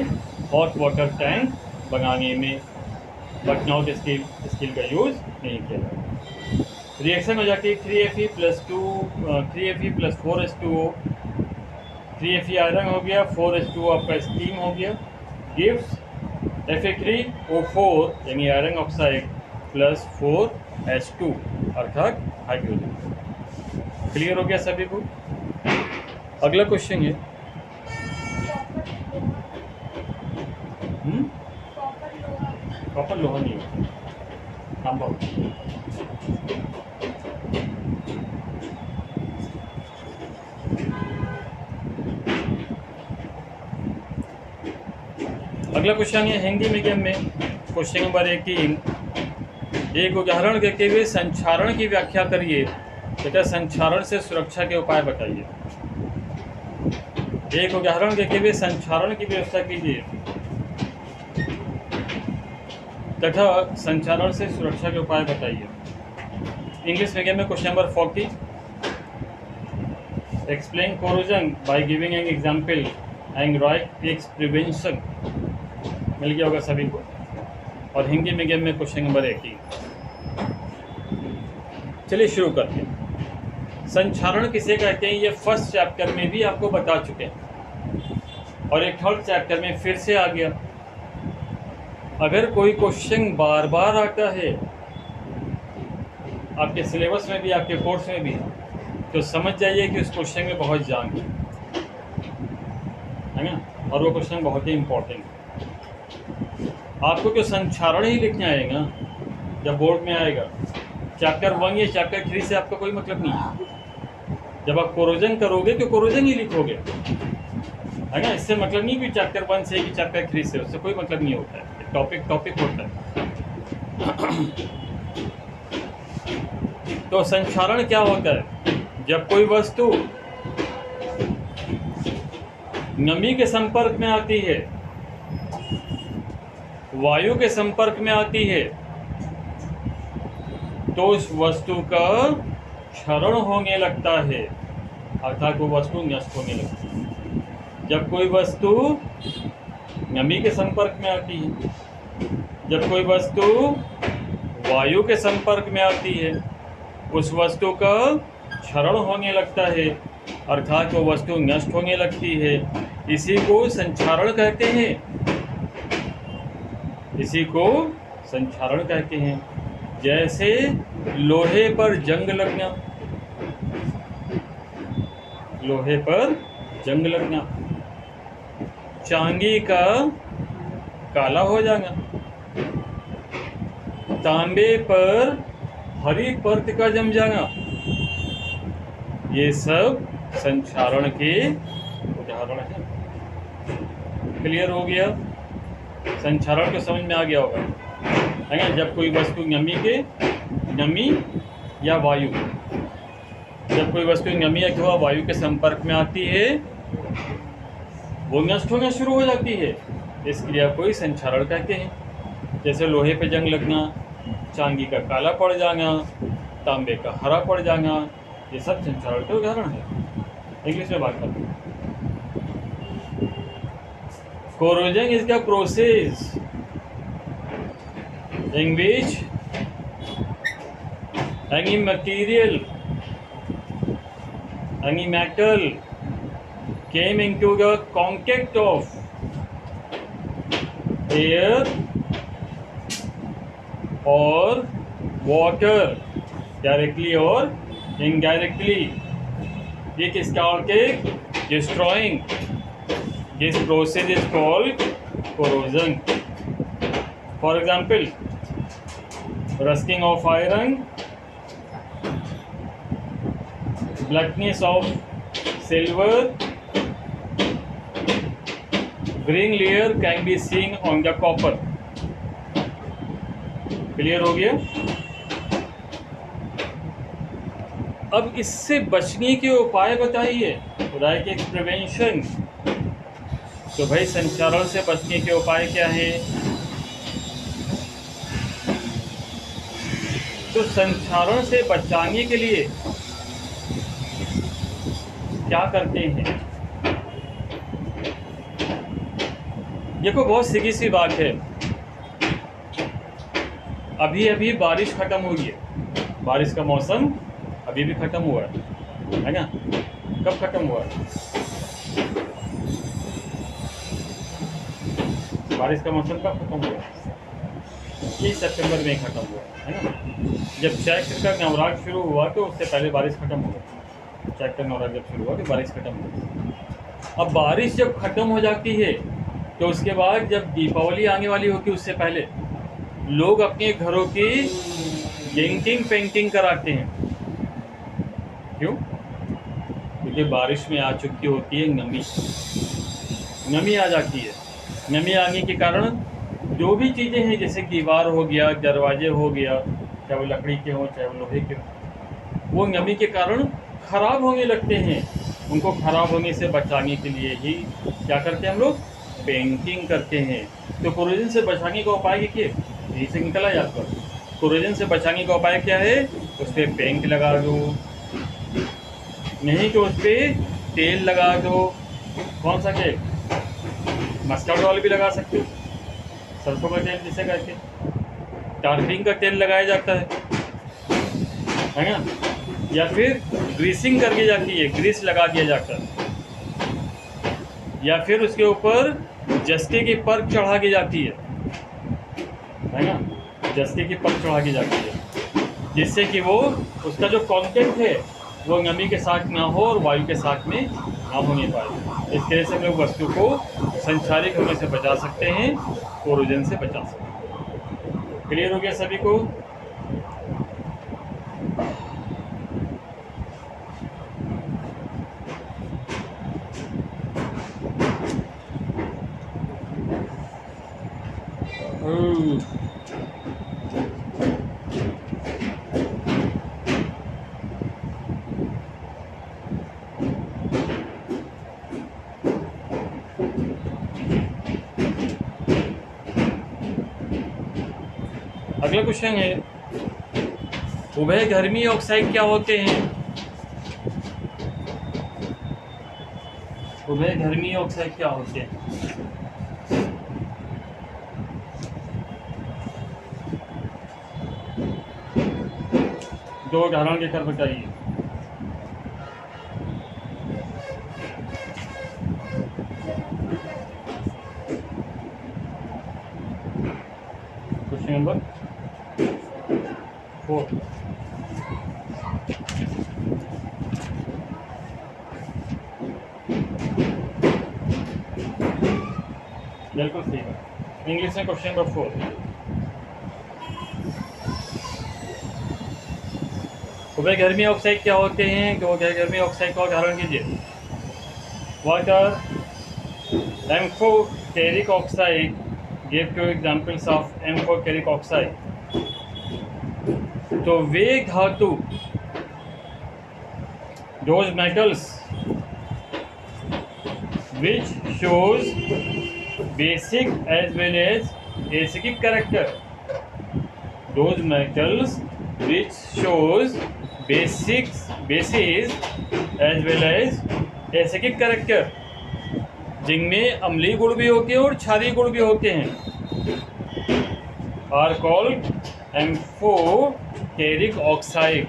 हॉट वाटर टैंक बनाने में, बट नॉट स्टील का यूज़ नहीं किया जाता। रिएक्शन हो जाती है 3Fe + 4H2O, 3Fe आयरन हो गया, 4H2O आपका स्टीम हो गया, गिव्स Fe3O4 यानी आयरन ऑक्साइड + 4H2 अर्थात हाइड्रोजन। क्लियर हो गया सभी को? अगला क्वेश्चन है कॉपर लोहा नहीं होता, तांबा होता है। अगला क्वेश्चन है हिंदी मीडियम में, क्वेश्चन नंबर 18। एक उदाहरण देते हुए संचारण की व्याख्या करिए तथा संचारण से सुरक्षा के उपाय बताइए। एक उदाहरण देते हुए संचारण की व्यवस्था कीजिए तथा संचारण से सुरक्षा के उपाय बताइए। इंग्लिश मीडियम में question number 40। Explain corrosion by giving an example and write its prevention. मिल गया होगा सभी को। और हिंदी मीडियम में क्वेश्चन नंबर 18। चलिए शुरू करते हैं। संचारण किसे कहते हैं ये फर्स्ट चैप्टर में भी आपको बता चुके हैं और एक थर्ड चैप्टर में फिर से आ गया। अगर कोई क्वेश्चन बार बार आता है आपके सिलेबस में भी, आपके कोर्स में भी, तो समझ जाइए कि उस क्वेश्चन में बहुत जान है ना, और वो क्वेश्चन बहुत ही इम्पोर्टेंट है। आपको तो संचारण ही लिखना आएगा जब बोर्ड में आएगा। चैप्टर 1 या चैप्टर 3 से आपका कोई मतलब नहीं है। जब आप कोरोजन करोगे तो कोरोजन ही लिखोगे, है ना। इससे मतलब नहीं कि चैप्टर 1 से कि चैप्टर 3 से, उससे कोई मतलब नहीं होता है। टॉपिक होता है। तो संचारण क्या होता है? जब कोई वस्तु नमी के संपर्क में आती है, वायु के संपर्क में आती है, तो उस वस्तु का क्षरण होने लगता है, अर्थात वो वस्तु नष्ट होने लगती है। जब कोई वस्तु नमी के संपर्क में आती है, जब कोई वस्तु वायु के संपर्क में आती है, उस वस्तु का क्षरण होने लगता है, अर्थात वो वस्तु नष्ट होने लगती है। इसी को संचारण कहते हैं, इसी को संचारण कहते हैं। जैसे लोहे पर जंग लगना, लोहे पर जंग लगना, चांदी का काला हो जाना, तांबे पर हरी परत का जम जाना, ये सब संचारण के उदाहरण हैं। क्लियर हो गया? संचारण को समझ में आ गया होगा, है ना। जब कोई वस्तु नमी या वायु, जब कोई वस्तु नमी अथवा वायु के संपर्क में आती है, वो नष्ट होना शुरू हो जाती है। इस क्रिया को ही संचारण कहते हैं। जैसे लोहे पे जंग लगना, चांदी का काला पड़ जाना, तांबे का हरा पड़ जाना, ये सब संचारण के उदाहरण है। इंग्लिश में बात करते हैं। Corrosion is the process in which any material, any metal came into the contact of air or water directly or indirectly. It started destroying. This process is called corrosion. For example, rusting of iron, blackness of silver, green layer can be seen on the copper. Clear हो गया? अब इससे बचने के उपाय बताइए। Right its prevention. तो भाई संचारण से बचने के उपाय क्या है? तो संचारण से बचाने के लिए क्या करते हैं? देखो बहुत सीधी सी बात है, अभी अभी बारिश खत्म हुई है, बारिश का मौसम अभी भी खत्म हुआ है ना? कब खत्म हुआ है? बारिश का मौसम कब खत्म हुआ? 21 सितंबर में खत्म हुआ है ना? जब चैत्र का नवरात्र शुरू हुआ तो उससे पहले बारिश खत्म हो गई। चैत्र का नवरात्र जब शुरू हुआ तो बारिश खत्म हो गई। अब बारिश जब खत्म हो जाती है तो उसके बाद जब दीपावली आने वाली होती है उससे पहले लोग अपने घरों की डेंटिंग पेंटिंग कराते हैं। क्यों? क्योंकि बारिश में आ चुकी होती है नमी, नमी आ जाती है। नमी आने के कारण जो भी चीज़ें हैं, जैसे दीवार हो गया, दरवाजे हो गया, चाहे वो लकड़ी के हों चाहे वो लोहे के हों, वो नमी के कारण ख़राब होने लगते हैं। उनको ख़राब होने से बचाने के लिए ही क्या करते हैं हम लोग? पेंटिंग करते हैं। तो कोरोजन से बचाने का उपाय देखिए, यहीं से निकला जाता है। कोरोजन से बचाने का उपाय क्या है? उस पर पेंट लगा दो, नहीं तो उस पर तेल लगा दो। कौन सा तेल? मस्टर्ड ऑयल भी लगा सकते हो, सरसों का तेल जिसे कहते हैं, टारपिंग का तेल लगाया जाता है ना? या फिर ग्रीसिंग करके जाती है, ग्रीस लगा दिया जाता है, या फिर उसके ऊपर जस्ते की परत चढ़ा के जाती है ना? जस्ते की परत चढ़ा के जाती है, जिससे कि वो उसका जो कंटेंट है वो नमी के साथ ना हो और वायु के साथ में ना होने पाए। इस तरह से हम लोग वस्तु को संचारित होने से बचा सकते हैं, कोरोजन से बचा सकते हैं। क्लियर हो गया सभी को? अगला क्वेश्चन है, उभयघर्मी ऑक्साइड क्या होते हैं? उभयघर्मी ऑक्साइड क्या होते हैं? दो उदाहरण देकर बताइए। Question number 4। बिल्कुल सही है। इंग्लिश में क्वेश्चन नंबर 4, उभयघर्मी ऑक्साइड क्या होते हैं? तो उभयघर्मी ऑक्साइड का उदाहरण कीजिए। Water, amphoteric oxide, give 2 examples of amphoteric oxide. तो वे धातु, those metals which shows basic as well as acidic character, those metals which shows basis as well as acidic character, जिनमें अम्लीय गुण भी होते हैं और क्षारीय गुण भी होते हैं, आर कॉल्ड एम्फोटेरिक ऑक्साइड।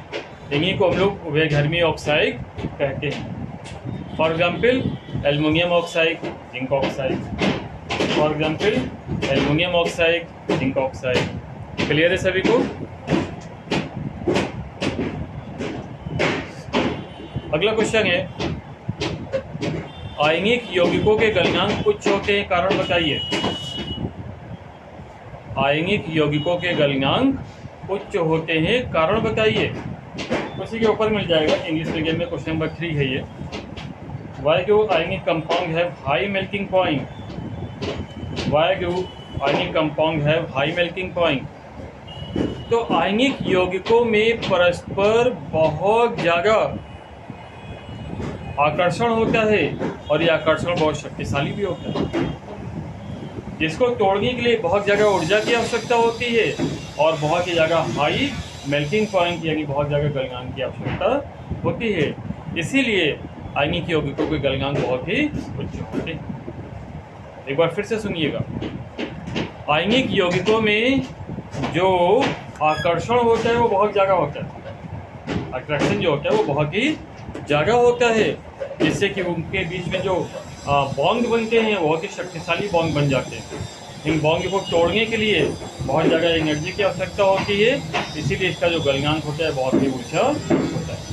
इन्हीं को हम लोग उभयघर्मी ऑक्साइड कहते हैं। For example aluminium oxide, zinc oxide. For example aluminium oxide, zinc oxide. Clear है सभी को? अगला क्वेश्चन है, आयनिक यौगिकों के गलनांक उच्च होते हैं, कारण बताइए। आयनिक यौगिकों के गलनांक उच्च होते हैं, कारण बताइए। उसी के ऊपर मिल जाएगा, इंग्लिश मीडियम में क्वेश्चन नंबर 3 है ये। Why do ionic compound have high melting point? Why do ionic compound have high melting point? तो आयनिक यौगिकों में परस्पर बहुत ज़्यादा आकर्षण होता है और ये आकर्षण बहुत शक्तिशाली भी होता है, जिसको तोड़ने के लिए बहुत ज़्यादा ऊर्जा की आवश्यकता होती है और बहुत ही ज़्यादा हाई मेल्टिंग पॉइंट यानी बहुत ज़्यादा गलनांक की आवश्यकता होती है। इसीलिए आयनिक यौगिकों के गलनांक बहुत ही उच्च होते हैं। एक बार फिर से सुनिएगा। आयनिक यौगिकों में जो आकर्षण होता है वो बहुत ज़्यादा होता है, अट्रैक्शन जो होता है वो बहुत ही ज़्यादा होता है, जिससे कि उनके बीच में जो बॉन्ड बनते हैं बहुत ही शक्तिशाली बॉन्ड बन जाते हैं। इन बॉन्ड को तोड़ने के लिए बहुत ज़्यादा एनर्जी की आवश्यकता होती है, इसीलिए इसका जो गलनांक होता है बहुत ही ऊंचा होता है।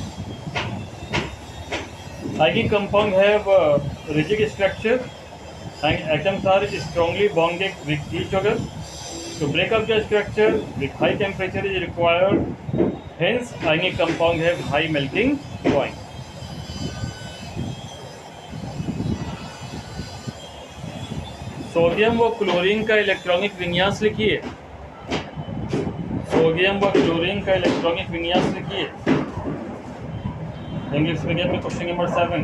Ionic compound have rigid structure and atoms are strongly bonded with each other. To break up the structure with high temperature is required. Hence, ionic compound have high melting point. Sodium व chlorine का electronic विन्यास लिखिए। Sodium व chlorine का electronic विन्यास लिखिए। English medium में question number 7।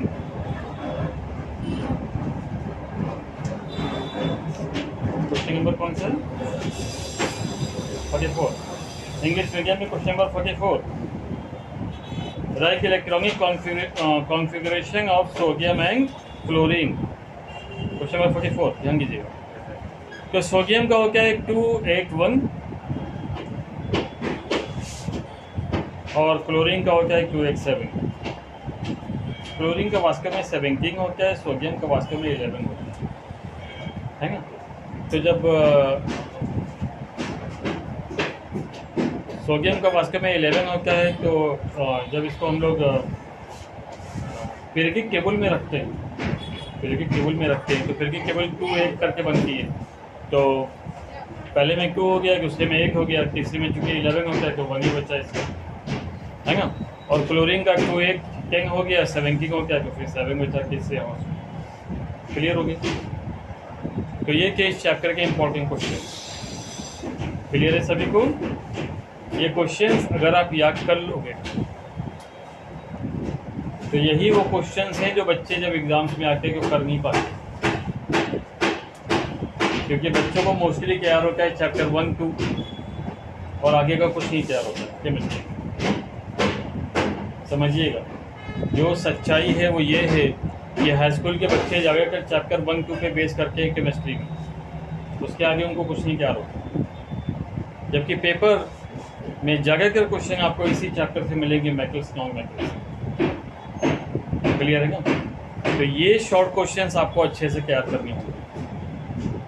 Question number कौन सा? 44। इंग्लिश मीडियम में question number 44। Right electronic configuration of sodium and chlorine. Question number 44 ध्यान दीजिएगा। तो सोडियम का होता है 281 और क्लोरीन का होता है 287। क्लोरीन का वास्तव में 17 होता है, सोडियम का वास्तव में 11 होता है ना। तो जब सोडियम का वास्तव में 11 होता है तो जब इसको हम लोग पीरियडिक टेबल में रखते हैं, तो पीरियडिक टेबल 2-1 करके बनती है। तो पहले में 2 हो गया, दूसरे में 1 हो गया, तीसरे में चूँकि 11 होता है तो 1 ही बचा इसका, है ना। और क्लोरीन का 2-1 10 हो गया, 17 हो गया तो फिर 7 बचा, किससे हो। क्लियर हो गया। तो ये केस चैप्टर के इंपॉर्टेंट क्वेश्चन क्लियर है सभी को। ये क्वेश्चंस अगर आप याद कर लोगे तो यही वो क्वेश्चंस हैं जो बच्चे जब एग्जाम्स में आते हैं तो कर नहीं पाते, क्योंकि बच्चों को मोस्टली तैयार होता है चैप्टर 1-2 और आगे का कुछ नहीं तैयार होता है केमिस्ट्री। समझिएगा, जो सच्चाई है वो ये है कि हाई स्कूल के बच्चे ज़्यादातर चैप्टर 1-2 पे बेस करते हैं केमिस्ट्री में, उसके आगे उनको कुछ नहीं तैयार होता। जबकि पेपर में ज़्यादातर क्वेश्चन आपको इसी चैप्टर से मिलेंगे, मैटल्स नॉन मैटल्स। क्लियर है ना। तो ये शॉर्ट क्वेश्चंस आपको अच्छे से तैयार करने होंगे,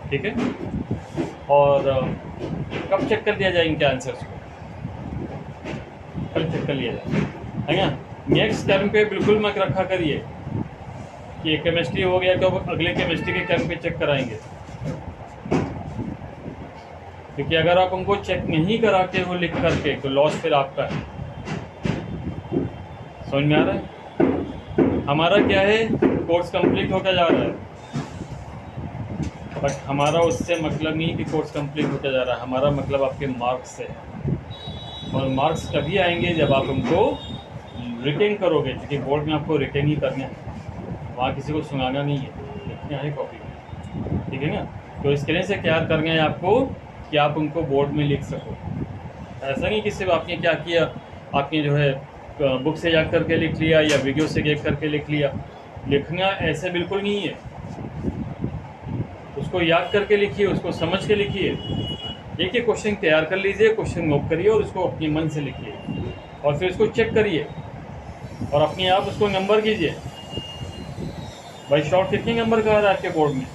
ठीक है। और कब चेक कर लिया जाए इनके आंसर्स को? कल चेक कर लिया जाए, है ना। नेक्स्ट टर्म पे बिल्कुल मत रखा करिए कि केमिस्ट्री हो गया तो अगले केमिस्ट्री के टर्म पे चेक कराएंगे, क्योंकि अगर आप उनको चेक नहीं कराते हो लिख करके तो लॉस फिर आपका है। समझ में आ रहा है? हमारा क्या है, कोर्स कंप्लीट होता जा रहा है, बट हमारा उससे मतलब नहीं कि कोर्स कंप्लीट होता जा रहा है। हमारा मतलब आपके मार्क्स से है, और मार्क्स तभी आएंगे जब आप उनको रिटेन करोगे, क्योंकि बोर्ड में आपको रिटेन ही करना है, वहाँ किसी को सुनाना नहीं है, लिखना है कॉपी में, ठीक है ना। तो इस तरह से तैयार करना है आपको कि आप उनको बोर्ड में लिख सको। ऐसा नहीं कि सिर्फ आपने क्या किया, आपने जो है बुक से याद करके लिख लिया या वीडियो से देख करके लिख लिया। लिखना ऐसे बिल्कुल नहीं है, उसको याद करके लिखिए, उसको समझ के लिखिए। एक एक क्वेश्चन तैयार कर लीजिए, क्वेश्चन नोट करिए और उसको अपने मन से लिखिए, और फिर उसको चेक करिए और अपने आप उसको नंबर कीजिए। भाई शॉर्ट कितने नंबर का आ रहा है आपके बोर्ड में?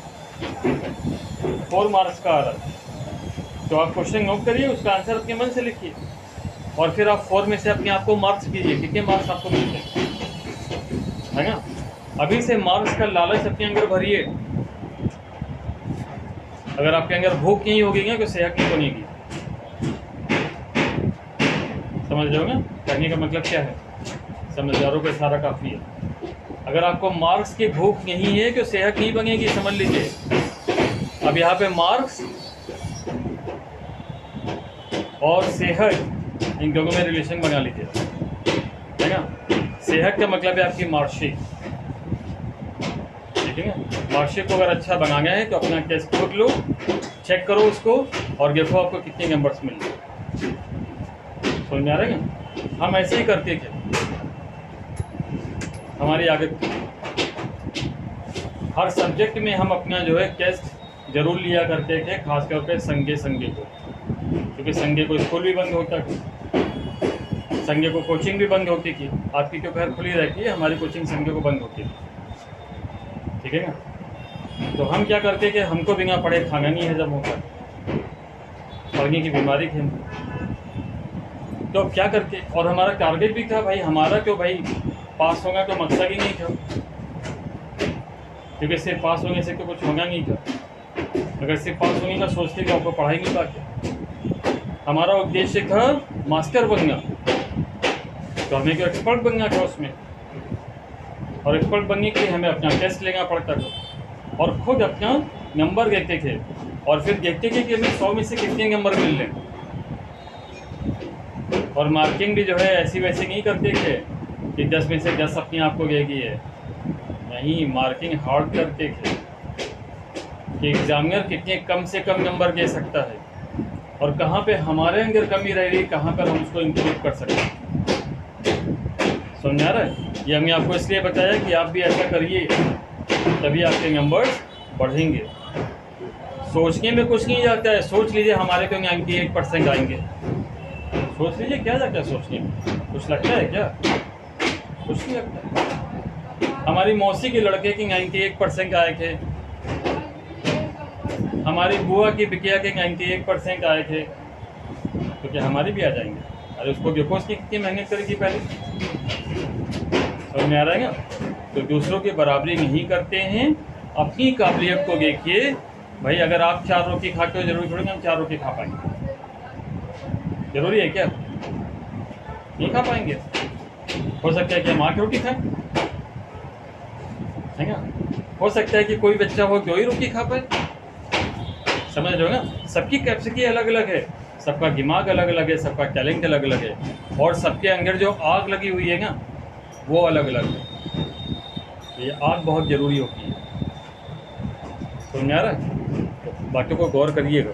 4 मार्क्स का आ रहा है, तो आप क्वेश्चन नोट करिए, उसका आंसर अपने मन से लिखिए, और फिर आप 4 में से अपने आप को मार्क्स कीजिए, कितने मार्क्स आपको मिलते हैं, है ना। अभी से मार्क्स का लालच अपने अंदर भरिए। अगर आपके अंदर भूख नहीं होगी ना तो सेहत नहीं बनेगी। समझ जाओगे कहने का मतलब क्या है? समझदारों का इशारा काफ़ी है। अगर आपको मार्क्स की भूख नहीं है तो सेहत नहीं बनेगी, समझ लीजिए। अब यहाँ पे मार्क्स और सेहत इन दोनों में रिलेशन बना लीजिए, है ना। सेहत का मतलब है आपकी मार्कशीट, ठीक है ना। मार्कशीट को अगर अच्छा बनाना है तो अपना टेस्ट बुक लो, चेक करो उसको और देखो आपको कितने नंबर्स मिल रहे। समझ में आ रहा है ना? हम ऐसे ही करते थे, हमारी आदत। हर सब्जेक्ट में हम अपना जो है टेस्ट ज़रूर लिया करते थे, खासतौर पे संडे को, क्योंकि संडे को स्कूल भी बंद होता था, संडे को कोचिंग भी बंद होती थी। आपकी तो खैर खुली रहती है, हमारी कोचिंग संडे को बंद होती थी, ठीक है ना। तो हम क्या करते कि हमको बिना पढ़े खाना नहीं हजम होता, पढ़ने की बीमारी थी हमको, तो अब क्या करते। और हमारा टारगेट भी था भाई, हमारा क्यों भाई पास होगा तो मकसद ही नहीं था, क्योंकि सिर्फ पास होने से तो कुछ होना नहीं था। अगर सिर्फ पास होने का सोचते तो आपको पढ़ाई नहीं पाते। हमारा उद्देश्य था मास्टर बनना, तो हमें क्यों एक्सपर्ट बनना था उसमें, और एक्सपर्ट बनने के लिए हमें अपना टेस्ट लेना पड़ता था और खुद अपना नंबर देते थे, और फिर देखते थे कि हमें 100 में से कितने नंबर मिल रहे। और मार्किंग भी जो है ऐसी वैसी नहीं करते थे कि 10 में से 10 अपने आप को देगी है, नहीं, मार्किंग हार्ड करते थे कि एग्जामिनर कितने कम से कम नंबर दे सकता है और कहाँ पे हमारे अंदर कमी रह रही, कहाँ पर हम उसको इम्प्रूव कर सकते हैं। समझ आ रहा है? ये हमने आपको इसलिए बताया कि आप भी ऐसा करिए, तभी आपके नंबर्स बढ़ेंगे। सोचने में कुछ नहीं जाता है, सोच लीजिए हमारे को 98% आएंगे, सोच लीजिए क्या जाता है सोचने में, कुछ लगता है क्या? कुछ नहीं लगता। हमारी मौसी के लड़के के 98% आए थे, हमारी बुआ की बिटिया के 98% आए थे, तो क्या हमारी भी आ जाएंगे? अरे उसको देखो उसकी कितनी मेहनत करेगी पहले, समझ में आ रहा है ना। तो दूसरों की बराबरी नहीं करते हैं, अपनी काबिलियत को देखिए। भाई अगर आप 4 रोटी खाते हो, जरूरी थोड़ी ना हम 4 रोटी खा पाएंगे, जरूरी है क्या? नहीं खा पाएंगे। हो सकता है कि हम 8 रोटी खाएं, है ना। हो सकता है कि कोई बच्चा हो 2 ही रोटी खा पाए, समझ रहे हो ना। सबकी कैपेसिटी अलग अलग है, सबका दिमाग अलग अलग है, सबका टैलेंट अलग अलग है, और सबके अंदर जो आग लगी हुई है ना वो अलग अलग है। ये आग बहुत ज़रूरी होती है, समझ आ रहा है? बातों को गौर करिएगा।